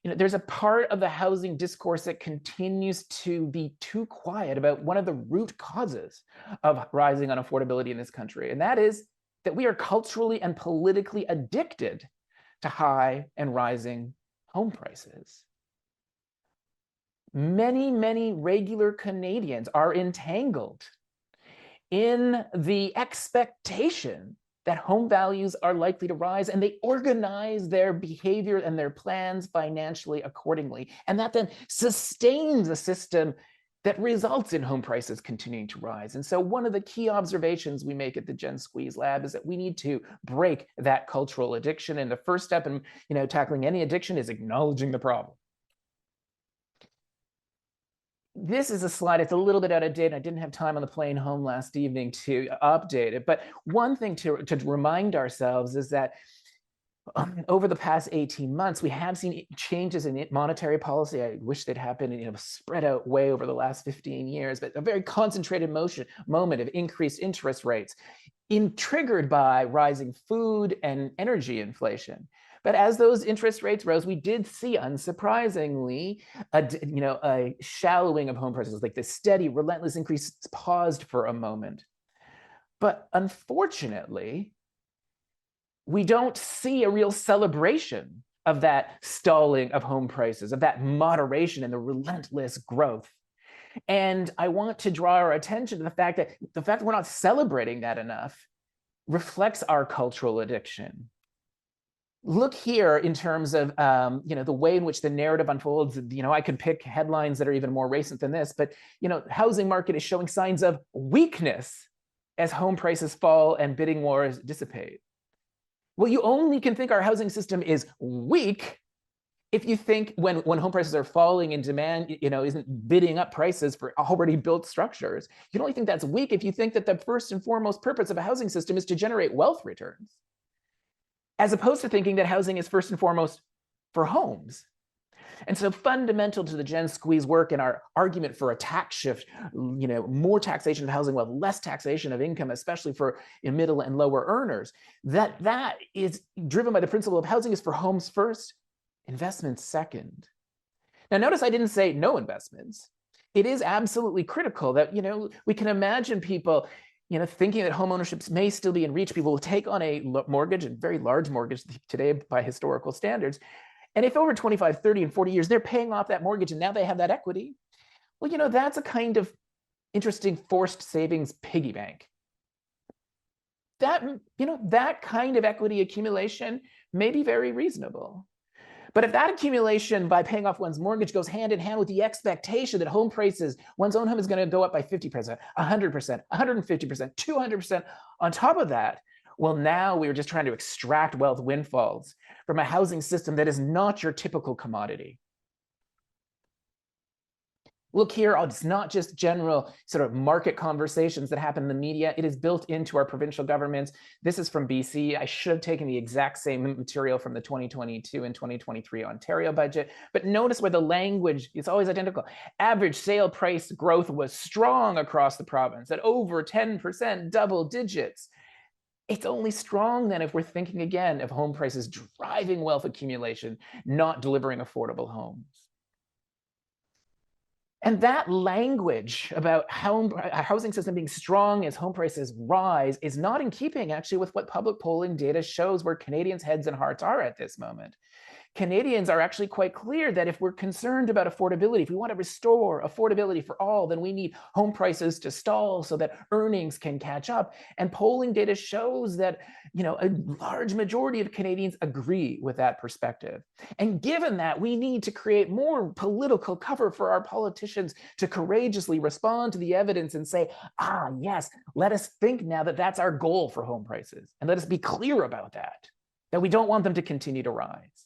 there's a part of the housing discourse that continues to be too quiet about one of the root causes of rising unaffordability in this country, and that is that we are culturally and politically addicted to high and rising home prices. Many, many regular Canadians are entangled in the expectation that home values are likely to rise, and they organize their behavior and their plans financially accordingly. And that then sustains a system that results in home prices continuing to rise. And so one of the key observations we make at the Gen Squeeze Lab is that we need to break that cultural addiction. And the first step in tackling any addiction is acknowledging the problem. This is a slide, it's a little bit out of date. I didn't have time on the plane home last evening to update it. But one thing to remind ourselves is that over the past 18 months, we have seen changes in monetary policy. I wish they'd happened, spread out way over the last 15 years, but a very concentrated moment of increased interest rates triggered by rising food and energy inflation. But as those interest rates rose, we did see, unsurprisingly, a shallowing of home prices, like this steady, relentless increase paused for a moment. But unfortunately, we don't see a real celebration of that stalling of home prices, of that moderation and the relentless growth. And I want to draw our attention to the fact that we're not celebrating that enough reflects our cultural addiction. Look here in terms of the way in which the narrative unfolds. I could pick headlines that are even more recent than this, but housing market is showing signs of weakness as home prices fall and bidding wars dissipate. Well, you only can think our housing system is weak if you think when home prices are falling and demand isn't bidding up prices for already built structures. You only think that's weak if you think that the first and foremost purpose of a housing system is to generate wealth returns, as opposed to thinking that housing is first and foremost for homes. And so fundamental to the Gen Squeeze work and our argument for a tax shift, more taxation of housing wealth, less taxation of income, especially for middle and lower earners, that is driven by the principle of housing is for homes first, investments second. Now, notice I didn't say no investments. It is absolutely critical that, we can imagine people thinking that home ownership may still be in reach. People will take on a mortgage, a very large mortgage today by historical standards. And if over 25, 30, and 40 years, they're paying off that mortgage and now they have that equity, well, that's a kind of interesting forced savings piggy bank. That kind of equity accumulation may be very reasonable. But if that accumulation by paying off one's mortgage goes hand in hand with the expectation that home prices, one's own home is going to go up by 50%, 100%, 150%, 200% on top of that, well, now we're just trying to extract wealth windfalls from a housing system that is not your typical commodity. Look here, it's not just general sort of market conversations that happen in the media. It is built into our provincial governments. This is from BC. I should have taken the exact same material from the 2022 and 2023 Ontario budget. But notice where the language is always identical. Average sale price growth was strong across the province at over 10%, double digits. It's only strong then if we're thinking again of home prices driving wealth accumulation, not delivering affordable homes. And that language about a housing system being strong as home prices rise is not in keeping actually with what public polling data shows where Canadians' heads and hearts are at this moment. Canadians are actually quite clear that if we're concerned about affordability, if we want to restore affordability for all, then we need home prices to stall so that earnings can catch up. And polling data shows that, a large majority of Canadians agree with that perspective. And given that, we need to create more political cover for our politicians to courageously respond to the evidence and say, yes, let us think now that that's our goal for home prices. And let us be clear about that we don't want them to continue to rise.